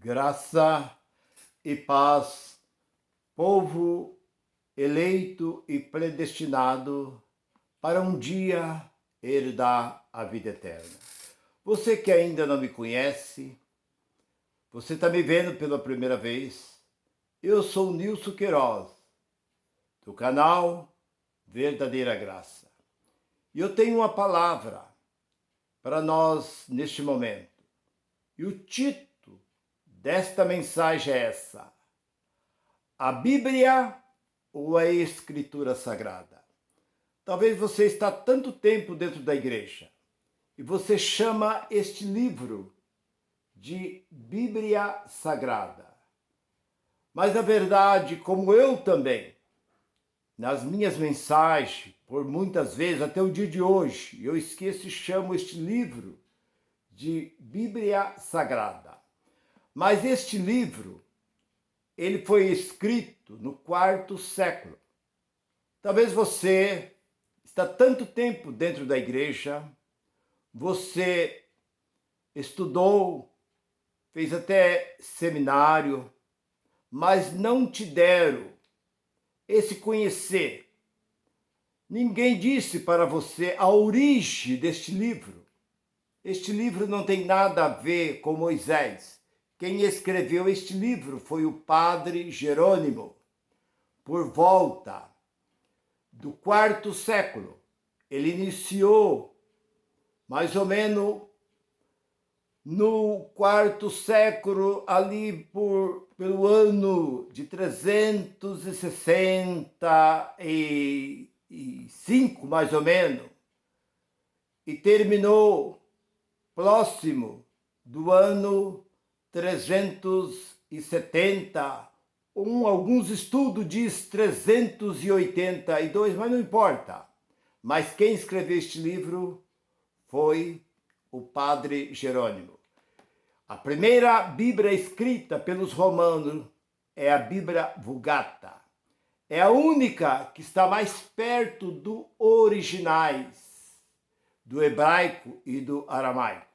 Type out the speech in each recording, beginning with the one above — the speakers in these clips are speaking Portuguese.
Graça e paz, povo eleito e predestinado para um dia herdar a vida eterna. Você que ainda não me conhece, você está me vendo pela primeira vez, eu sou o Nilson Queiroz, do canal Verdadeira Graça. E eu tenho uma palavra para nós neste momento. E o título desta mensagem é essa: a Bíblia ou a Escritura Sagrada? Talvez você está há tanto tempo dentro da igreja e você chama este livro de Bíblia Sagrada. Mas na verdade, como eu também, nas minhas mensagens, por muitas vezes, até o dia de hoje, eu esqueço e chamo este livro de Bíblia Sagrada. Mas este livro, ele foi escrito no quarto século. Talvez você está tanto tempo dentro da igreja, você estudou, fez até seminário, mas não te deram esse conhecer. Ninguém disse para você a origem deste livro. Este livro não tem nada a ver com Moisés. Quem escreveu este livro foi o padre Jerônimo, por volta do quarto século. Ele iniciou mais ou menos no quarto século, ali pelo ano de 365, mais ou menos, e terminou próximo do ano 370, alguns estudos diz 382, mas não importa. Mas quem escreveu este livro foi o padre Jerônimo. A primeira Bíblia escrita pelos romanos é a Bíblia Vulgata. É a única que está mais perto do originais, do hebraico e do aramaico.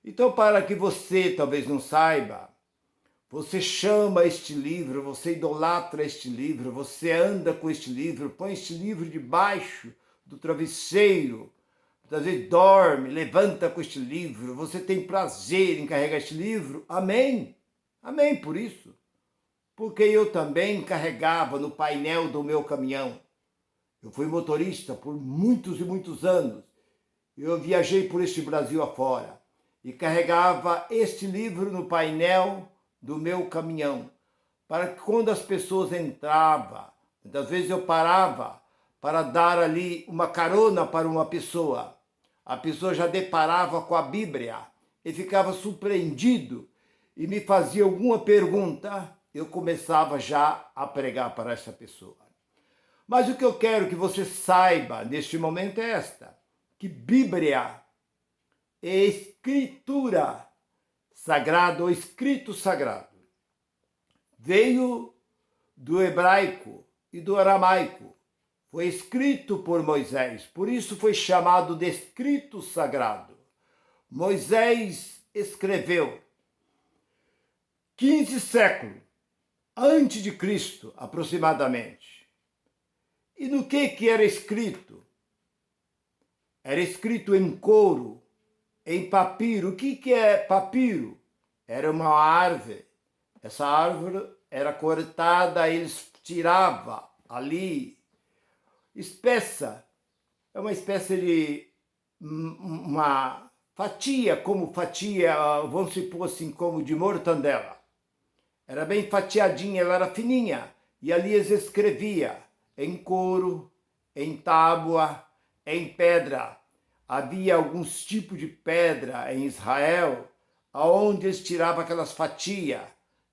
Então, para que você talvez não saiba, você chama este livro, você idolatra este livro, você anda com este livro, põe este livro debaixo do travesseiro, às vezes dorme, levanta com este livro, você tem prazer em carregar este livro. Amém? Amém por isso. Porque eu também carregava no painel do meu caminhão. Eu fui motorista por muitos e muitos anos. Eu viajei por este Brasil afora e carregava este livro no painel do meu caminhão, para que quando as pessoas entravam, muitas vezes eu parava para dar ali uma carona para uma pessoa, a pessoa já deparava com a Bíblia e ficava surpreendido e me fazia alguma pergunta, eu começava já a pregar para essa pessoa. Mas o que eu quero que você saiba neste momento é que Bíblia é escritura sagrada ou escrito sagrado. Veio do hebraico e do aramaico. Foi escrito por Moisés, por isso foi chamado de escrito sagrado. Moisés escreveu 15 séculos antes de Cristo, aproximadamente. E no que era escrito? Era escrito em couro, em papiro. O que é papiro? Era uma árvore. Essa árvore era cortada, eles tiravam ali espessa. É uma espécie de uma fatia, como fatia, vamos supor assim, como de mortandela. Era bem fatiadinha, ela era fininha. E ali eles escreviam em couro, em tábua, em pedra. Havia alguns tipos de pedra em Israel, aonde eles tiravam aquelas fatias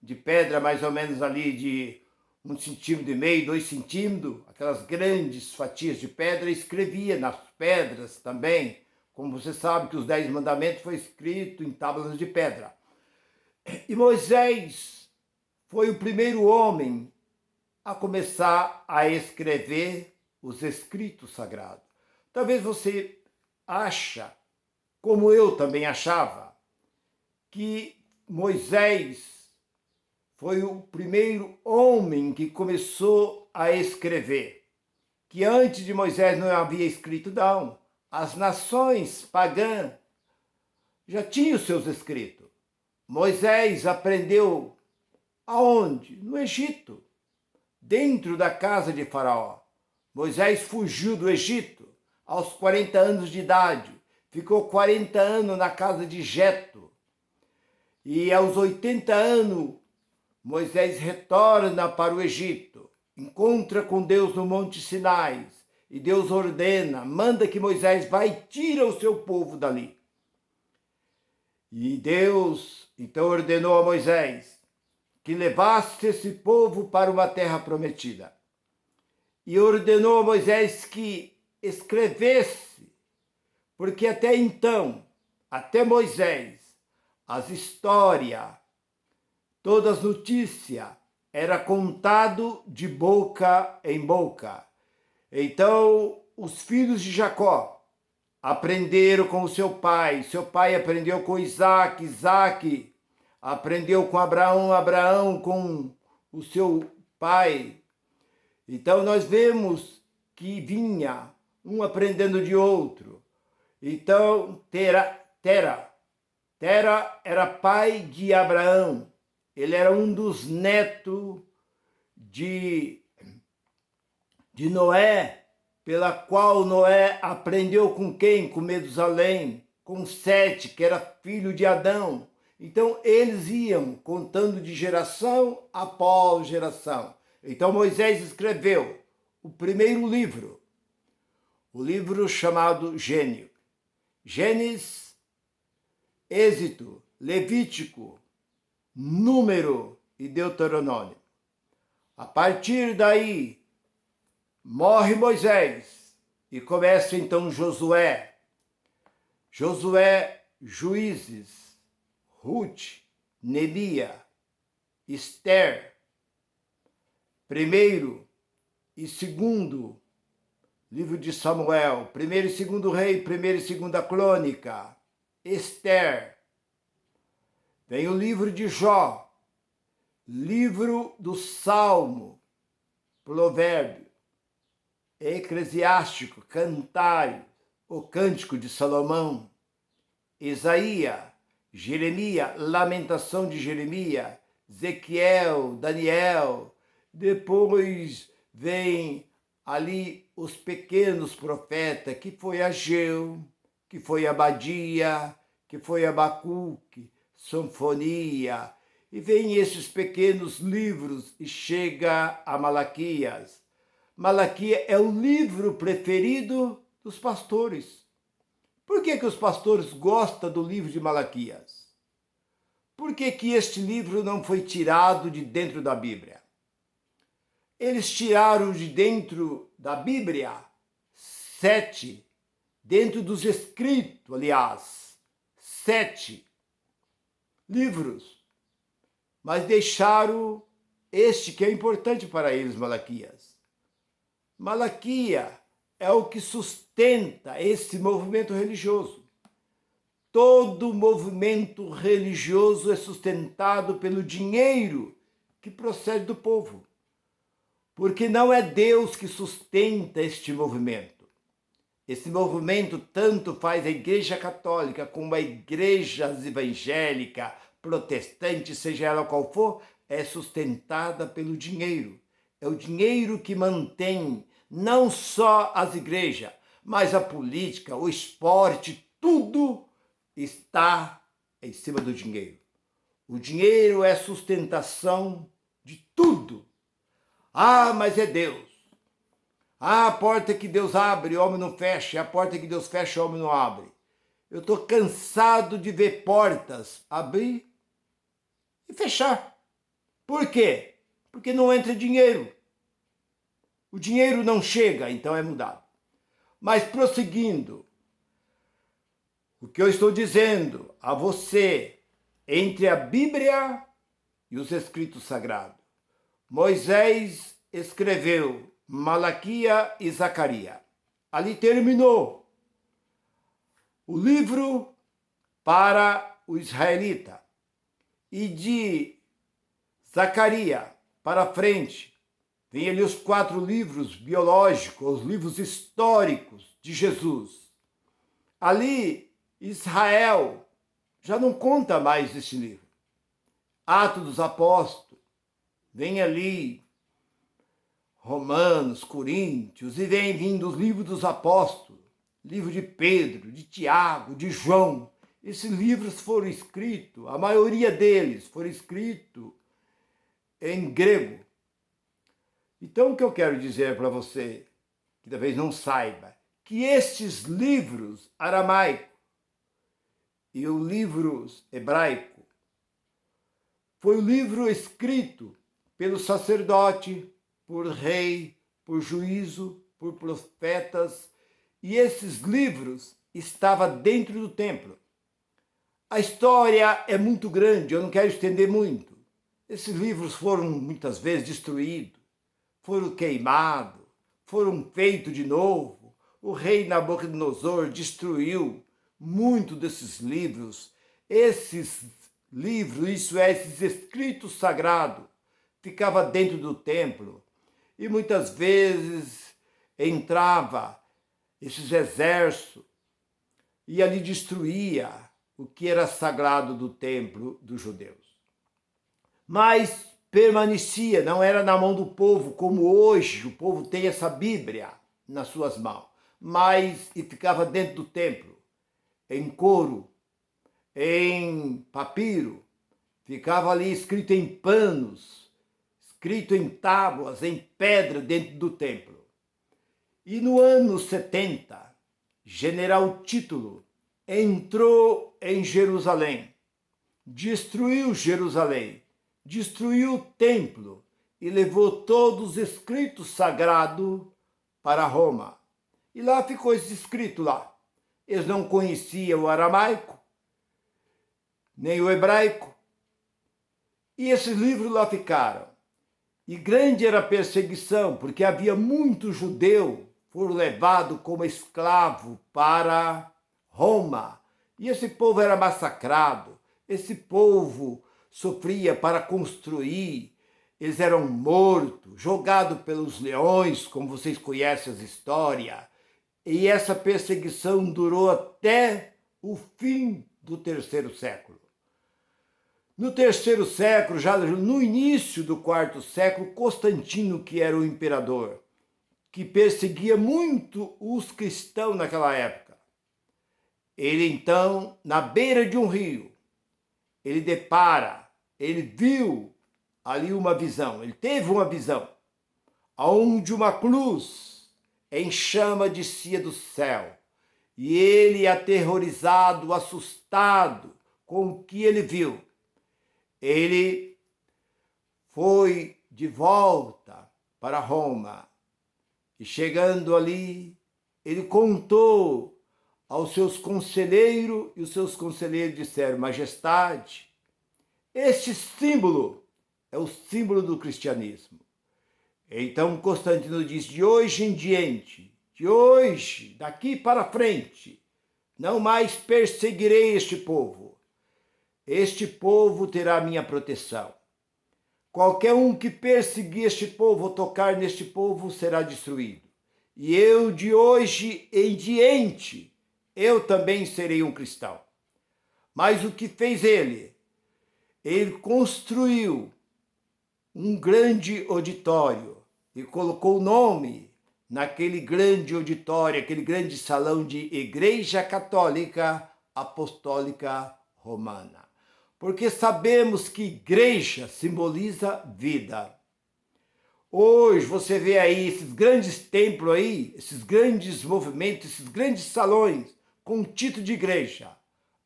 de pedra, mais ou menos ali de 1,5 centímetro, 2 centímetros, aquelas grandes fatias de pedra, e escrevia nas pedras também. Como você sabe que os 10 mandamentos foi escrito em tábuas de pedra. E Moisés foi o primeiro homem a começar a escrever os escritos sagrados. Talvez você acha, como eu também achava, que Moisés foi o primeiro homem que começou a escrever. Que antes de Moisés não havia escrito, não. As nações pagãs já tinham seus escritos. Moisés aprendeu aonde? No Egito, dentro da casa de Faraó. Moisés fugiu do Egito aos 40 anos de idade. Ficou 40 anos na casa de Jetro. E aos 80 anos, Moisés retorna para o Egito. Encontra com Deus no Monte Sinai. E Deus ordena, manda que Moisés vá e tira o seu povo dali. E Deus então ordenou a Moisés que levasse esse povo para uma terra prometida. E ordenou a Moisés que escrevesse, porque até então, até Moisés, as histórias, todas as notícias, era contado de boca em boca. Então, os filhos de Jacó aprenderam com o seu pai aprendeu com Isaac, Isaac aprendeu com Abraão, Abraão com o seu pai. Então nós vemos que vinha um aprendendo de outro. Então Tera era pai de Abraão. Ele era um dos netos de Noé, pela qual Noé aprendeu com quem? Com Metusalém, com Sete, que era filho de Adão. Então eles iam contando de geração após geração. Então Moisés escreveu o primeiro livro, o livro chamado Gênesis, Êxodo, Levítico, Número e Deuteronômio. A partir daí, morre Moisés e começa então Josué, Juízes, Ruth, Neemias, Esther, primeiro e segundo livro de Samuel, primeiro e segundo rei, primeiro e segunda crônica, Esther. Vem o livro de Jó, livro do Salmo, Provérbio, Eclesiástico, Cantares, o Cântico de Salomão, Isaías, Jeremias, Lamentação de Jeremias, Ezequiel, Daniel. Depois vem ali os pequenos profetas, que foi Ageu, que foi Abadia, que foi Abacuque, Sinfonia. E vem esses pequenos livros e chega a Malaquias. Malaquias é o livro preferido dos pastores. Por que os pastores gostam do livro de Malaquias? Por que este livro não foi tirado de dentro da Bíblia? Eles tiraram de dentro da Bíblia 7, dentro dos escritos, aliás, 7 livros, mas deixaram este que é importante para eles, Malaquias. Malaquias é o que sustenta esse movimento religioso. Todo movimento religioso é sustentado pelo dinheiro que procede do povo. Porque não é Deus que sustenta este movimento. Esse movimento tanto faz a Igreja Católica como a Igreja Evangélica, Protestante, seja ela qual for, é sustentada pelo dinheiro. É o dinheiro que mantém não só as igrejas, mas a política, o esporte, tudo está em cima do dinheiro. O dinheiro é sustentação de tudo. Ah, mas é Deus. Ah, a porta que Deus abre, o homem não fecha. A porta que Deus fecha, o homem não abre. Eu estou cansado de ver portas abrir e fechar. Por quê? Porque não entra dinheiro. O dinheiro não chega, então é mudado. Mas prosseguindo, o que eu estou dizendo a você, entre a Bíblia e os escritos sagrados, Moisés escreveu Malaquias e Zacarias. Ali terminou o livro para o israelita. E de Zacarias, para frente, vem ali os 4 livros biológicos, os livros históricos de Jesus. Ali, Israel já não conta mais esse livro. Atos dos Apóstolos, vem ali Romanos, Coríntios, e vem vindo os livros dos apóstolos, livro de Pedro, de Tiago, de João. Esses livros foram escritos, a maioria deles foram escritos em grego. Então, o que eu quero dizer para você, que talvez não saiba, que estes livros aramaicos e os livros hebraicos foi o livro escrito pelo sacerdote, por rei, por juízo, por profetas, e esses livros estavam dentro do templo. A história é muito grande, eu não quero estender muito. Esses livros foram muitas vezes destruídos, foram queimados, foram feitos de novo. O rei Nabucodonosor destruiu muito desses livros. Esses livros, isso é, esses escritos sagrados, ficavam dentro do templo. E muitas vezes entrava esses exércitos e ali destruía o que era sagrado do templo dos judeus. Mas permanecia, não era na mão do povo, como hoje o povo tem essa Bíblia nas suas mãos, mas e ficava dentro do templo, em couro, em papiro, ficava ali escrito em panos, escrito em tábuas, em pedra dentro do templo. E no ano 70, General Tito entrou em Jerusalém, destruiu Jerusalém, destruiu o templo e levou todos os escritos sagrados para Roma. E lá ficou esse escrito lá. Eles não conheciam o aramaico, nem o hebraico. E esses livros lá ficaram. E grande era a perseguição, porque havia muitos judeus que foram levados como escravo para Roma. E esse povo era massacrado, esse povo sofria para construir, eles eram mortos, jogados pelos leões, como vocês conhecem as histórias. E essa perseguição durou até o fim do 3º século. No 3º século, já no início do 4º século, Constantino, que era o imperador, que perseguia muito os cristãos naquela época, ele então, na beira de um rio, ele viu ali uma visão, ele teve uma visão, onde uma cruz em chama descia do céu, e ele, aterrorizado, assustado com o que ele viu, ele foi de volta para Roma, e chegando ali, ele contou aos seus conselheiros, e os seus conselheiros disseram: Majestade, este símbolo é o símbolo do cristianismo. Então Constantino diz: de hoje em diante, de hoje, daqui para frente, não mais perseguirei este povo. Este povo terá minha proteção. Qualquer um que perseguir este povo ou tocar neste povo será destruído. E eu, de hoje em diante, eu também serei um cristão. Mas o que fez ele? Ele construiu um grande auditório e colocou o nome naquele grande auditório, aquele grande salão de Igreja Católica Apostólica Romana. Porque sabemos que igreja simboliza vida. Hoje você vê aí esses grandes templos aí, esses grandes movimentos, esses grandes salões com título de igreja.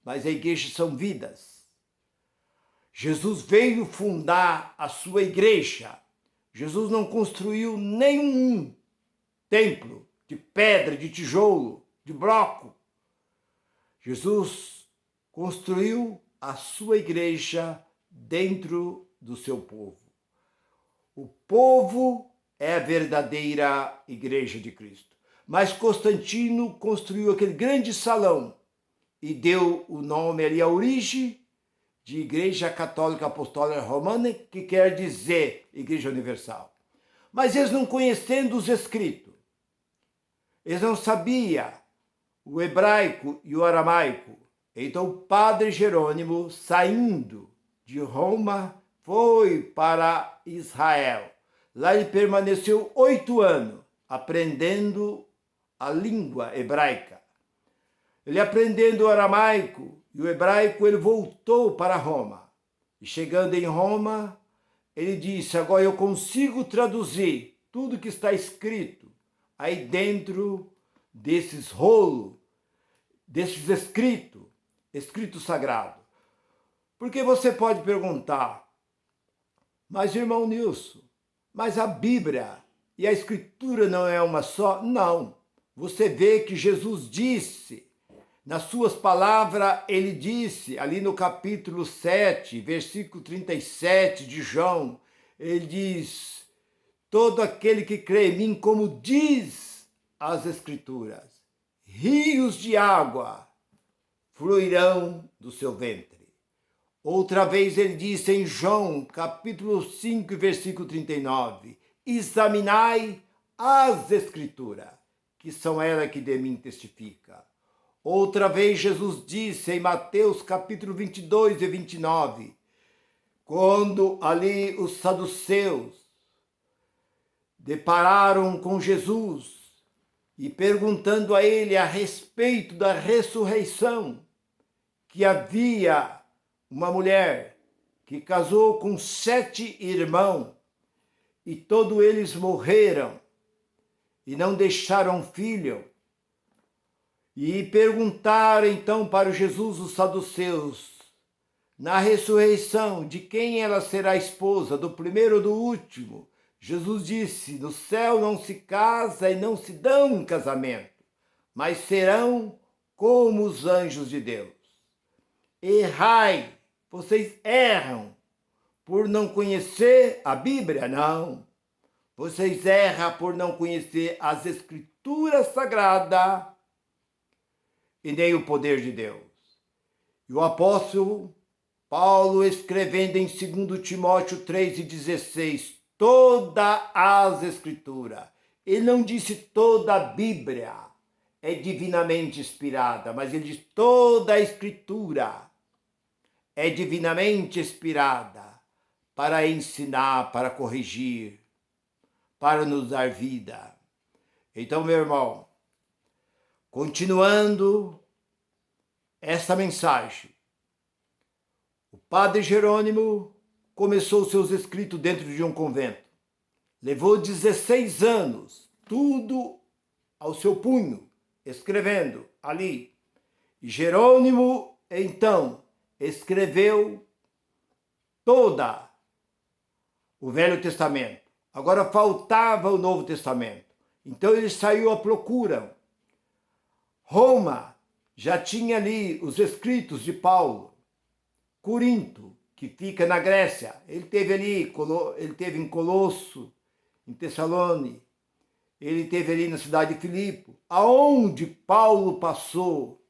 Mas a igreja são vidas. Jesus veio fundar a sua igreja. Jesus não construiu nenhum templo de pedra, de tijolo, de bloco. Jesus construiu a sua igreja dentro do seu povo. O povo é a verdadeira igreja de Cristo. Mas Constantino construiu aquele grande salão e deu o nome ali, a origem de Igreja Católica Apostólica Romana, que quer dizer Igreja Universal. Mas eles não conhecendo os escritos, eles não sabiam o hebraico e o aramaico. Então o padre Jerônimo, saindo de Roma, foi para Israel. Lá ele permaneceu 8 anos, aprendendo a língua hebraica. Ele aprendendo o aramaico e o hebraico, ele voltou para Roma. E chegando em Roma, ele disse: agora eu consigo traduzir tudo que está escrito aí dentro desses rolos, desses escritos sagrados. Porque você pode perguntar: mas irmão Nilson, mas a Bíblia e a Escritura não é uma só? Não. Você vê que Jesus disse, nas suas palavras, ele disse, ali no capítulo 7, versículo 37 de João, ele diz: todo aquele que crê em mim, como diz as Escrituras, rios de água fluirão do seu ventre. Outra vez ele disse em João, capítulo 5, versículo 39, examinai as Escrituras, que são elas que de mim testificam. Outra vez Jesus disse em Mateus, capítulo 22 e 29, quando ali os saduceus depararam com Jesus e perguntando a ele a respeito da ressurreição, que havia uma mulher que casou com 7 irmãos e todos eles morreram e não deixaram filho. E perguntaram então para Jesus os saduceus, na ressurreição, de quem ela será esposa, do primeiro ou do último? Jesus disse: no céu não se casa e não se dão em casamento, mas serão como os anjos de Deus. Errai, vocês erram por não conhecer a Bíblia? Não. Vocês erram por não conhecer as Escrituras Sagradas e nem o poder de Deus. E o apóstolo Paulo, escrevendo em 2 Timóteo 3,16, todas as Escrituras, ele não disse toda a Bíblia é divinamente inspirada, mas ele diz toda a Escritura é divinamente inspirada para ensinar, para corrigir, para nos dar vida. Então, meu irmão, continuando essa mensagem, o padre Jerônimo começou seus escritos dentro de um convento. Levou 16 anos, tudo ao seu punho, escrevendo ali. E Jerônimo, então, escreveu toda o Velho Testamento. Agora faltava o Novo Testamento. Então ele saiu à procura. Roma já tinha ali os escritos de Paulo. Corinto, que fica na Grécia, ele teve ali, ele teve em Colosso, em Tessalônica, ele teve ali na cidade de Filipe, aonde Paulo passou,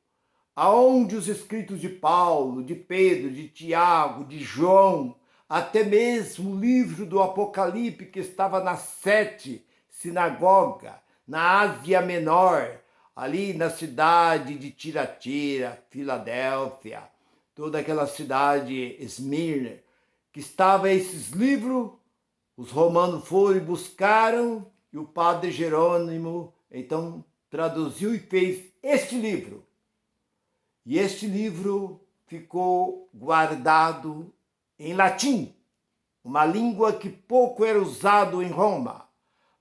aonde os escritos de Paulo, de Pedro, de Tiago, de João, até mesmo o livro do Apocalipse, que estava nas 7 sinagogas, na Ásia Menor, ali na cidade de Tiratira, Filadélfia, toda aquela cidade, Esmirna, que estava esses livros, os romanos foram e buscaram, e o padre Jerônimo, então, traduziu e fez este livro. E este livro ficou guardado em latim, uma língua que pouco era usado em Roma,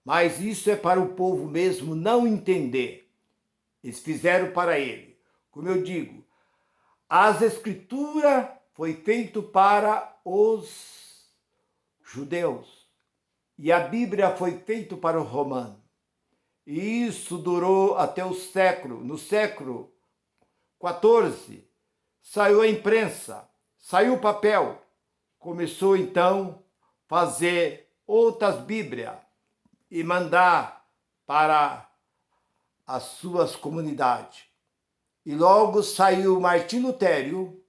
mas isso é para o povo mesmo não entender. Eles fizeram para ele. Como eu digo, as Escrituras foi feito para os judeus e a Bíblia foi feito para o romano. E isso durou até o século. No século XIV, saiu a imprensa, saiu o papel. Começou então a fazer outras Bíblias e mandar para as suas comunidades. E logo saiu Martim Lutero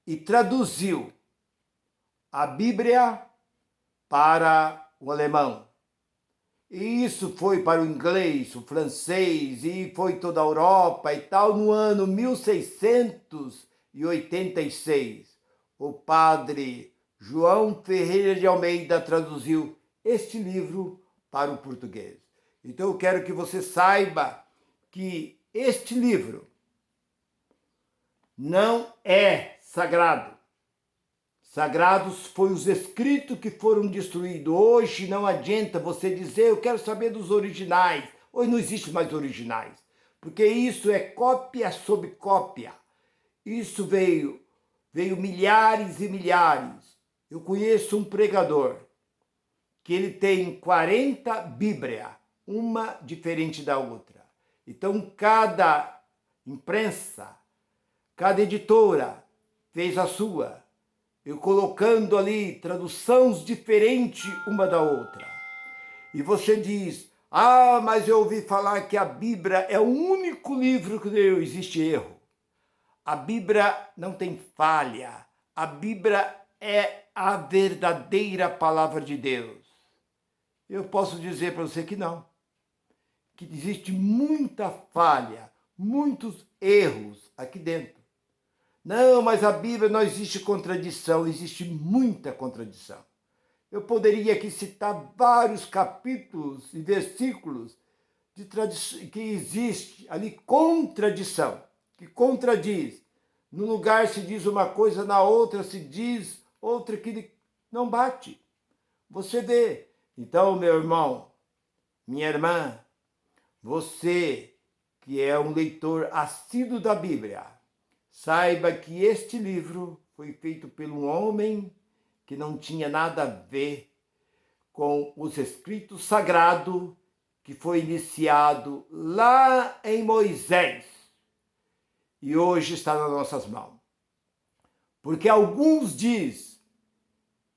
e traduziu a Bíblia para o alemão. E isso foi para o inglês, o francês, e foi toda a Europa e tal. No ano 1686, o padre João Ferreira de Almeida traduziu este livro para o português. Então eu quero que você saiba que este livro não é sagrado. Sagrados foram os escritos que foram destruídos. Hoje não adianta você dizer, eu quero saber dos originais. Hoje não existe mais originais, porque isso é cópia sobre cópia. Isso veio milhares e milhares. Eu conheço um pregador que ele tem 40 Bíblias, uma diferente da outra. Então cada imprensa, cada editora fez a sua, eu colocando ali traduções diferentes uma da outra. E você diz, mas eu ouvi falar que a Bíblia é o único livro que não existe erro. A Bíblia não tem falha. A Bíblia é a verdadeira palavra de Deus. Eu posso dizer para você que não. Que existe muita falha, muitos erros aqui dentro. Não, mas a Bíblia não existe contradição, existe muita contradição. Eu poderia aqui citar vários capítulos e versículos que existe ali contradição, que contradiz. No lugar se diz uma coisa, na outra se diz outra que não bate. Você vê. Então, meu irmão, minha irmã, você que é um leitor assíduo da Bíblia, saiba que este livro foi feito por um homem que não tinha nada a ver com os escritos sagrados que foi iniciado lá em Moisés e hoje está nas nossas mãos. Porque alguns dizem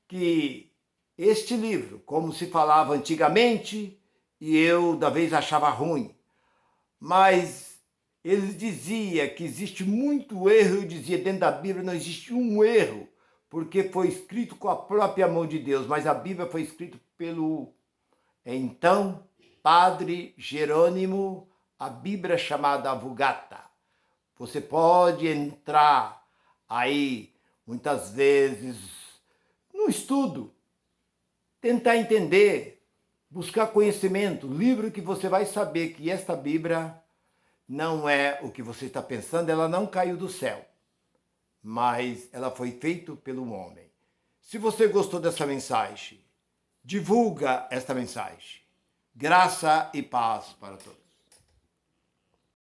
que este livro, como se falava antigamente, e eu da vez achava ruim, mas ele dizia que existe muito erro. Eu dizia, dentro da Bíblia não existe um erro, porque foi escrito com a própria mão de Deus, mas a Bíblia foi escrita pelo, então, Padre Jerônimo, a Bíblia chamada Vulgata. Você pode entrar aí, muitas vezes, no estudo, tentar entender, buscar conhecimento, livro que você vai saber que esta Bíblia não é o que você está pensando, ela não caiu do céu, mas ela foi feita pelo homem. Se você gostou dessa mensagem, divulga esta mensagem. Graça e paz para todos.